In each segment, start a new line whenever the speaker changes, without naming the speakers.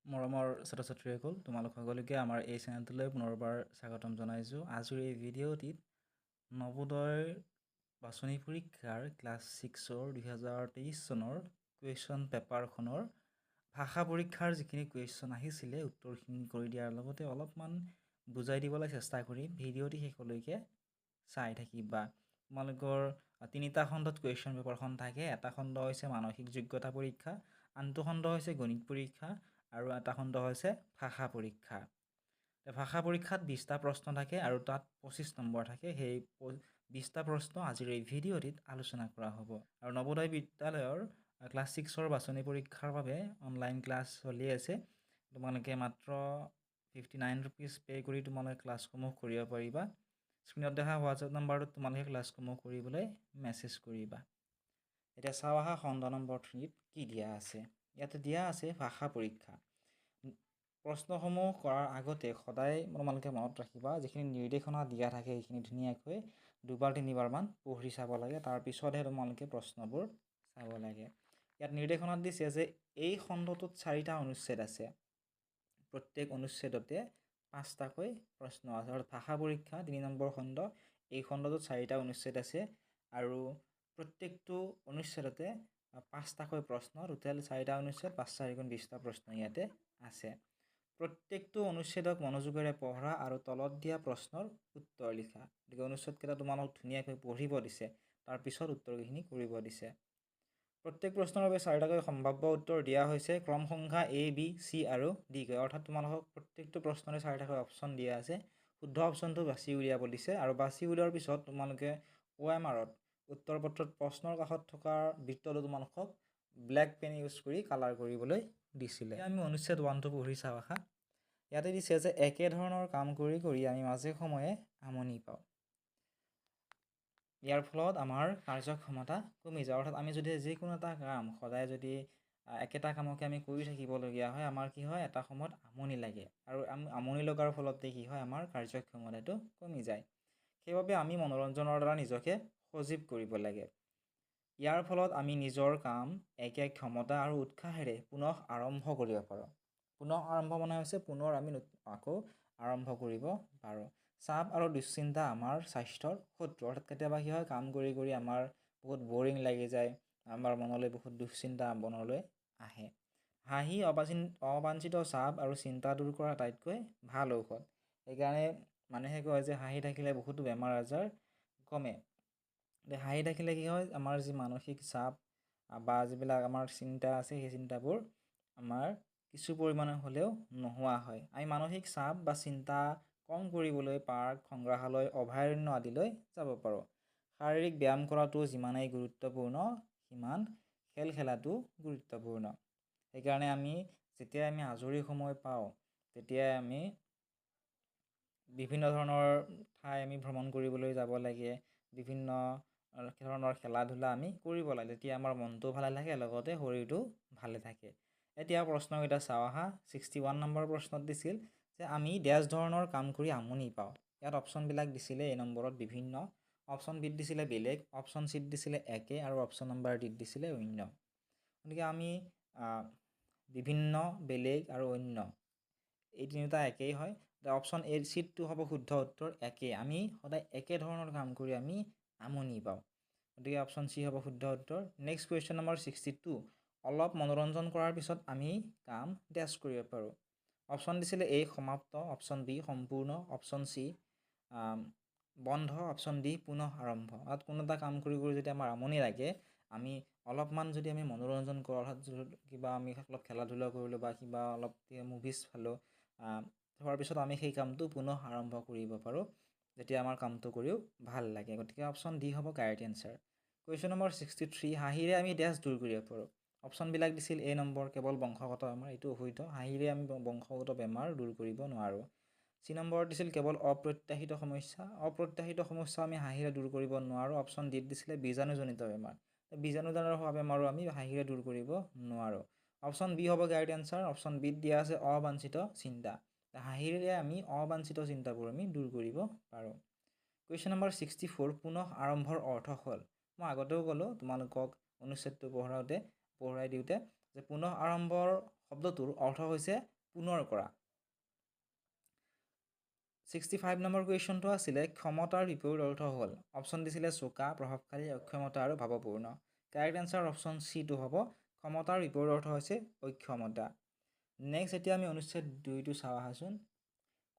মৰমৰ ছাত্ৰ-ছাত্ৰীসকল তোমালোক সকলোকে আমাৰ এই চেনেলটোলৈ পুনৰবাৰ স্বাগতম জনাইছোঁ। আজিৰ এই ভিডিঅ'টিত নৱোদয় বাছনি পৰীক্ষাৰ ক্লাছ 6ৰ 2023 চনৰ কুৱেশ্যন পেপাৰখনৰ ভাষা পৰীক্ষাৰ যিখিনি কুৱেশ্যন আহিছিলে উত্তৰখিনি কৰি দিয়াৰ লগতে অলপমান বুজাই দিবলৈ চেষ্টা কৰিম। ভিডিঅ'টি শেষলৈকে চাই থাকিবা। তোমালোকৰ তিনিটা খণ্ডত কুৱেশ্যন পেপাৰখন থাকে। এটা খণ্ড হৈছে মানসিক যোগ্যতা পৰীক্ষা, আনটো খণ্ড হৈছে গণিত পৰীক্ষা আৰু এটা খণ্ড হৈছে ভাষা পৰীক্ষা। ভাষা পৰীক্ষাত 20টা প্ৰশ্ন থাকে আৰু তাত 25 নম্বৰ থাকে। সেই 20টা প্ৰশ্ন আজিৰ এই ভিডিঅ'টিত আলোচনা কৰা হ'ব। আৰু নৱোদয় বিদ্যালয়ৰ ক্লাছ 6ৰ বাছনি পৰীক্ষাৰ বাবে অনলাইন ক্লাছ চলি আছে। তোমালোকে মাত্ৰ 59 ৰুপিজ পে' কৰি তোমালোকে ক্লাছসমূহ কৰিব পাৰিবা। স্ক্ৰীণত দেখা হোৱাটছএপ নাম্বাৰটোত তোমালোকে ক্লাছসমূহ কৰিবলৈ মেছেজ কৰিবা। এতিয়া চাওঁ আহা খণ্ড নম্বৰ 3ত কি দিয়া আছে। ইয়াতে দিয়া আছে ভাষা পৰীক্ষা। প্ৰশ্নসমূহ কৰাৰ আগতে সদায় তোমালোকে মনত ৰাখিবা যিখিনি নিৰ্দেশনা দিয়া থাকে সেইখিনি ধুনীয়াকৈ দুবাৰ তিনিবাৰমান পঢ়ি চাব লাগে। তাৰপিছতহে তোমালোকে প্ৰশ্নবোৰ চাব লাগে। ইয়াত নিৰ্দেশনাত দিছে যে এই খণ্ডটোত 4টা অনুচ্ছেদ আছে। প্ৰত্যেক অনুচ্ছেদতে 5টাকৈ প্ৰশ্ন আছে। অৰ্থাৎ ভাষা পৰীক্ষা 3 নম্বৰ খণ্ড, এই খণ্ডটোত 4টা অনুচ্ছেদ আছে আৰু প্ৰত্যেকটো অনুচ্ছেদতে 5টাকৈ প্ৰশ্ন, টোটেল 4টা অনুচ্ছেদ, 5 4 গুণ 20টা প্ৰশ্ন ইয়াতে আছে। প্ৰত্যেকটো অনুচ্ছেদক মনোযোগেৰে পঢ়া আৰু তলত দিয়া প্ৰশ্নৰ উত্তৰ লিখা। গতিকে অনুচ্ছেদকেইটা তোমালোক ধুনীয়াকৈ পঢ়িব দিছে, তাৰপিছত উত্তৰখিনি কৰিব দিছে। প্ৰত্যেক প্ৰশ্নৰ বাবে 4টাকৈ সম্ভাৱ্য উত্তৰ দিয়া হৈছে, ক্ৰম সংখ্যা A, B, C আৰু D কৈ। অৰ্থাৎ তোমালোকক প্ৰত্যেকটো প্ৰশ্নৰে 4টাকৈ অপশ্যন দিয়া আছে। শুদ্ধ অপশ্যনটো বাছি উলিয়াব দিছে আৰু বাছি উলিওৱাৰ পিছত তোমালোকে OMR-ত উত্তৰ পত্ৰত প্ৰশ্নৰ কাষত থকা বৃত্তটো তোমালোকক ব্লেক পেন ইউজ কৰি কালাৰ কৰিবলৈ দিছিলে। আমি অনুচ্ছেদ 1টো পঢ়ি চাওঁ আহা। ইয়াতে দিছে যে একেধৰণৰ কাম কৰি কৰি আমি মাজে সময়ে আমনি পাওঁ। ইয়াৰ ফলত আমাৰ কাৰ্যক্ষমতা কমি যায়। অৰ্থাৎ আমি যদি যিকোনো এটা কাম সদায় যদি একেটা কামকে আমি কৰি থাকিবলগীয়া হয়, আমাৰ কি হয় এটা সময়ত আমনি লাগে আৰু আমনি লগাৰ ফলতে কি হয় আমাৰ কাৰ্যক্ষমতাটো কমি যায়। সেইবাবে আমি মনোৰঞ্জনৰ দ্বাৰা নিজকে সজীৱ কৰিব লাগে। ইয়াৰ ফলত আমি নিজৰ কাম একে ক্ষমতা আৰু উৎসাহেৰে পুনৰ আৰম্ভ কৰিব পাৰোঁ। পুনৰ আৰম্ভ মানে হৈছে পুনৰ আমি আকৌ আৰম্ভ কৰিব পাৰোঁ। চাপ আৰু দুশ্চিন্তা আমাৰ স্বাস্থ্যৰ শত্ৰু। অৰ্থাৎ কেতিয়াবা কি হয় কাম কৰি কৰি আমাৰ বহুত বৰিং লাগি যায়, আমাৰ মনলৈ বহুত দুশ্চিন্তা মনলৈ আহে। হাঁহি অবাঞ্ছিত চাপ আৰু চিন্তা দূৰ কৰা আটাইতকৈ ভাল ঔষধ। সেইকাৰণে মানুহে কয় যে হাঁহি থাকিলে বহুতো বেমাৰ আজাৰ কমে। হাঁহি থাকিলে কি হয় আমাৰ যি মানসিক চাপ বা যিবিলাক আমাৰ চিন্তা আছে সেই চিন্তাবোৰ আমাৰ কিছু পৰিমাণে হ'লেও নোহোৱা হয়। আমি মানসিক চাপ বা চিন্তা কম কৰিবলৈ পাৰ্ক, সংগ্ৰহালয়, অভয়াৰণ্য আদিলৈ যাব পাৰোঁ। শাৰীৰিক ব্যায়াম কৰাটো যিমানেই গুৰুত্বপূৰ্ণ সিমান খেল খেলাটো গুৰুত্বপূৰ্ণ। সেইকাৰণে আমি যেতিয়াই আমি আজৰি সময় পাওঁ তেতিয়াই আমি বিভিন্ন ধৰণৰ ঠাই আমি ভ্ৰমণ কৰিবলৈ যাব লাগে, বিভিন্ন ধৰণৰ খেলা ধূলা আমি কৰিব লাগে। তেতিয়া আমাৰ মনটো ভালে থাকে, লগতে শৰীৰটো ভালে থাকে। এতিয়া প্ৰশ্নকেইটা চাওঁ আহা। 61 নম্বৰ প্ৰশ্নত দিছিল যে আমি ডেছ ধৰণৰ কাম কৰি আমনি পাওঁ। ইয়াত অপশ্যনবিলাক দিছিলে এই নম্বৰত বিভিন্ন। অপশ্যন বিত দিছিলে বেলেগ, অপশ্যন চিত দিছিলে একে আৰু অপশ্যন নম্বৰ ডিত দিছিলে অন্য। গতিকে আমি বিভিন্ন, বেলেগ আৰু অন্য এই তিনিটা একেই হয়। অপশ্যন এ চিটটো হ'ব শুদ্ধ উত্তৰ একে। আমি সদায় একে ধৰণৰ কাম কৰি আমি আমনি পাওঁ। গতিকে অপশ্যন চি হ'ব শুদ্ধ উত্তৰ। Next question number 62। অলপ মনোৰঞ্জন কৰাৰ পিছত আমি কাম ডেছ কৰিব পাৰোঁ। অপশ্যন দিছিলে এ সমাপ্ত, অপশ্যন বি সম্পূৰ্ণ, অপশ্যন চি বন্ধ, অপশ্যন ডি পুনঃ আৰম্ভ। অৰ্থাৎ কোনো এটা কাম কৰি কৰি যদি আমাৰ আমনি লাগে আমি অলপমান যদি আমি মনোৰঞ্জন কৰোঁ, অৰ্থাৎ কিবা আমি অলপ খেলা ধূলা কৰিলোঁ বা কিবা অলপ মুভিজ চালোঁ, হোৱাৰ পিছত আমি সেই কামটো পুনঃ আৰম্ভ কৰিব পাৰোঁ যেতিয়া আমাৰ কামটো কৰিও ভাল লাগে। গতিকে অপশ্যন ডি হ'ব কাৰেক্ট এনচাৰ। Question number 63। হাঁহিৰে আমি ডেছ দূৰ কৰিব পাৰোঁ। অপশ্যনবিলাক দিছিল এ নম্বৰ কেৱল বংশগত বেমাৰ, এইটো অবৈধ। হাঁহিৰে আমি বংশগত বেমাৰ দূৰ কৰিব নোৱাৰোঁ। চি নম্বৰত দিছিল কেৱল অপ্ৰত্যাশিত সমস্যা। অপ্ৰত্যাশিত সমস্যা আমি হাঁহিৰে দূৰ কৰিব নোৱাৰোঁ। অপশ্যন ডিত দিছিলে বীজাণুজনিত বেমাৰ। বীজাণুজনিত হোৱা বেমাৰো আমি হাঁহিৰে দূৰ কৰিব নোৱাৰোঁ। অপশ্যন বি হ'ব কাৰেক্ট এনচাৰ। অপশ্যন বিত দিয়া আছে অবাঞ্ছিত চিন্তা। হাঁহিৰে আমি অবাঞ্ছিত চিন্তাবোৰ আমি দূৰ কৰিব পাৰোঁ। Question number 64। পুনঃ আৰম্ভৰ অৰ্থ হ'ল। মই আগতেও ক'লোঁ তোমালোকক অনুচ্ছেদটো পঢ়াই দিওঁতে যে পুনঃ আৰম্ভৰ শব্দটোৰ অৰ্থ হৈছে পুনৰ কৰা। 65 নম্বৰ কুৱেশ্যনটো আছিলে ক্ষমতাৰ বিপৰীত অৰ্থ হ'ল অপশ্যন দিছিলে চোকা, প্ৰভাৱশালী, অক্ষমতা আৰু ভাৱপূৰ্ণ। কাৰেক্ট এনচাৰ অপশ্যন চিটো হ'ব। ক্ষমতাৰ বিপৰীত অৰ্থ হৈছে অক্ষমতা। নেক্সট এতিয়া আমি অনুচ্ছেদ 2টো চাওঁ আহাচোন।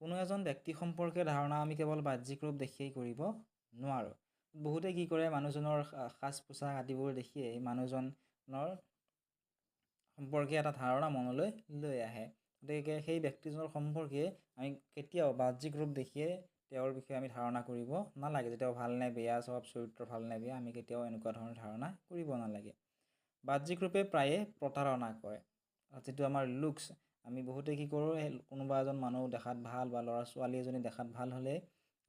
কোনো এজন ব্যক্তি সম্পৰ্কে ধাৰণা আমি কেৱল বাহ্যিক ৰূপ দেখিয়েই কৰিব নোৱাৰোঁ। বহুতে কি কৰে, মানুহজনৰ সাজ পোছাক আদিবোৰ দেখিয়ে মানুহজনৰ সম্পৰ্কে এটা ধাৰণা মনলৈ লৈ আহে। গতিকে সেই ব্যক্তিজনৰ সম্পৰ্কে আমি কেতিয়াও বাহ্যিক ৰূপ দেখিয়ে তেওঁৰ বিষয়ে আমি ধাৰণা কৰিব নালাগে, যে তেওঁ ভাল নে বেয়া, স্বভাৱ চৰিত্ৰ ভাল নে বেয়া, আমি কেতিয়াও এনেকুৱা ধৰণৰ ধাৰণা কৰিব নালাগে। বাহ্যিক ৰূপে প্ৰায়ে প্ৰতাৰণা কৰে। যিটো আমাৰ লুকছ, আমি বহুতে কি কৰোঁ, কোনোবা এজন মানুহ দেখাত ভাল বা ল'ৰা ছোৱালী এজনী দেখাত ভাল হ'লে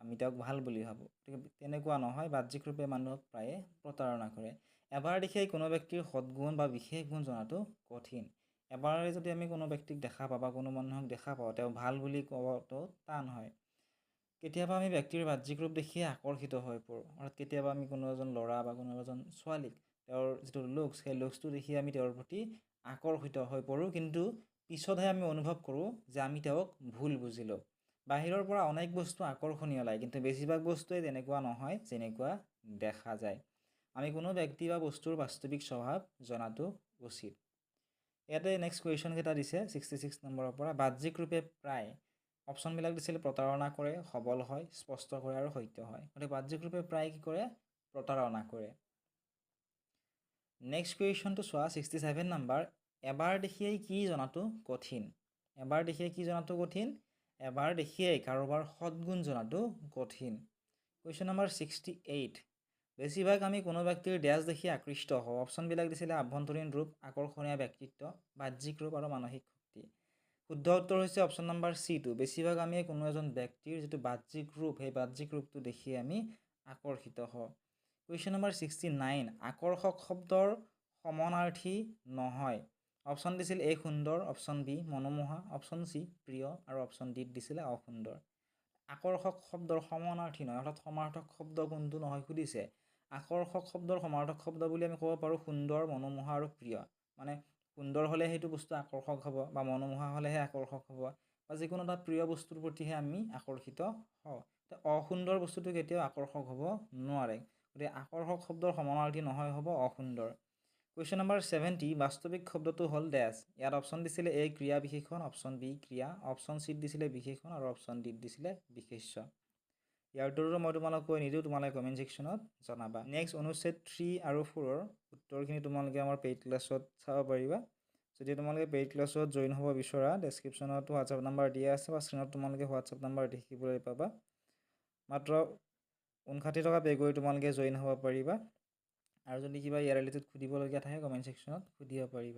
আমি তেওঁক ভাল বুলি ভাবোঁ। গতিকে তেনেকুৱা নহয়, বাহ্যিক ৰূপে মানুহক প্ৰায়ে প্ৰতাৰণা কৰে। এবাৰ দেখিয়েই কোনো ব্যক্তিৰ সৎগুণ বা বিশেষ গুণ জনাটো কঠিন। এবাৰে যদি আমি কোনো ব্যক্তিক দেখা পাওঁ বা কোনো মানুহক দেখা পাওঁ, তেওঁ ভাল বুলি ক'বটো টান হয়। কেতিয়াবা আমি ব্যক্তিৰ বাহ্যিক ৰূপ দেখিয়ে আকৰ্ষিত হৈ পৰোঁ। অৰ্থাৎ কেতিয়াবা আমি কোনো এজন ল'ৰা বা কোনো এজন ছোৱালীক তেওঁৰ যিটো লুকছ, সেই লুকছটো দেখি আমি তেওঁৰ প্ৰতি আকৰ্ষিত হৈ পৰোঁ, কিন্তু পিছতহে আমি অনুভৱ কৰোঁ যে আমি তেওঁক ভুল বুজিলোঁ। বাহিৰৰ পৰা অনেক বস্তু আকৰ্ষণীয় লাগে, কিন্তু বেছিভাগ বস্তুৱে তেনেকুৱা নহয় যেনেকুৱা দেখা যায়। আমি কোনো ব্যক্তি বা বস্তুৰ বাস্তৱিক স্বভাৱ জনাটো উচিত। ইয়াতে নেক্সট কুৱেশ্যন কেইটা দিছে 66 নম্বৰৰ পৰা। বাহ্যিক ৰূপে প্ৰায় অপশ্যনবিলাক দিছিলে প্ৰতাৰণা কৰে, সবল হয়, স্পষ্ট কৰে আৰু সত্য হয়। গতিকে বাহ্যিক ৰূপে প্ৰায় কি কৰে, প্ৰতাৰণা কৰে। নেক্সট কুৱেশ্যনটো চোৱা 67 নম্বৰ। এবাৰ দেখিয়েই কি জনাটো কঠিন। এবাৰ দেখিয়ে কি জনাটো কঠিন, এবাৰ দেখিয়েই কাৰোবাৰ সৎগুণ জনাটো কঠিন। Question number 68। বেছিভাগ আমি কোনো ব্যক্তিৰ ডেছ দেখি আকৃষ্ট হওঁ। অপশ্যনবিলাক দিছিলে আভ্যন্তৰীণ ৰূপ, আকৰ্ষণীয় ব্যক্তিত্ব, বাহ্যিক ৰূপ আৰু মানসিক শক্তি। শুদ্ধ উত্তৰ হৈছে অপশ্যন নম্বৰ চিটো। বেছিভাগ আমি কোনো এজন ব্যক্তিৰ যিটো বাহ্যিক ৰূপ, সেই বাহ্যিক ৰূপটো দেখি আমি আকৰ্ষিত হওঁ। Question number 69। আকৰ্ষক শব্দৰ সমানাৰ্থী নহয়। অপশ্যন দিছিল এ সুন্দৰ, অপশ্যন বি মনোমোহা, অপশ্যন চি প্ৰিয় আৰু অপশ্যন ডিত দিছিলে অসুন্দৰ। আকৰ্ষক শব্দৰ সমানাৰ্থী নহয়, অৰ্থাৎ সমাৰ্থক শব্দ কোনটো নহয় সুধিছে। আকৰ্ষক শব্দৰ সমাৰ্থক শব্দ বুলি আমি ক'ব পাৰোঁ সুন্দৰ, মনোমোহা আৰু প্ৰিয়। মানে সুন্দৰ হ'লে সেইটো বস্তু আকৰ্ষক হ'ব, বা মনোমোহা হ'লেহে আকৰ্ষক হ'ব, বা যিকোনো এটা প্ৰিয় বস্তুৰ প্ৰতিহে আমি আকৰ্ষিত হওঁ। অসুন্দৰ বস্তুটো কেতিয়াও আকৰ্ষক হ'ব নোৱাৰে। গতিকে আকৰ্ষক শব্দৰ সমানাৰ্থী নহয় হ'ব অসুন্দৰ। Question number 70। বাস্তৱিক শব্দটো হ'ল ডেছ। ইয়াত অপশ্যন দিছিলে এ ক্ৰিয়া বিশেষণ, অপশ্যন বি ক্ৰিয়া, অপশ্যন চিত দিছিলে বিশেষণ আৰু অপশ্যন ডিত দিছিলে বিশেষ্য। ইয়াৰ উত্তৰটো মই তোমালোক কৈ নিদিওঁ, তোমালোকে কমেণ্ট ছেকশ্যনত জনাবা। নেক্সট অনুচ্ছেদ 3 আৰু 4ৰ উত্তৰখিনি তোমালোকে আমাৰ পেইড ক্লাছত চাব পাৰিবা। যদি তোমালোকে পেইড ক্লাছত জইন হ'ব বিচৰা, ডেছক্ৰিপশ্যনত হোৱাটছআপ নাম্বাৰ দিয়া আছে, বা স্ক্ৰীণত তোমালোকে হোৱাটছআপ নাম্বাৰ দেখিবলৈ পাবা। মাত্ৰ 59 টকা পে' কৰি তোমালোকে জইন হ'ব পাৰিবা। আৰু যদি কিবা ইয়াৰ ৰিলেটেড সুধিবলগীয়া থাকে কমেণ্ট ছেকশ্যনত সুধিব পাৰিবা।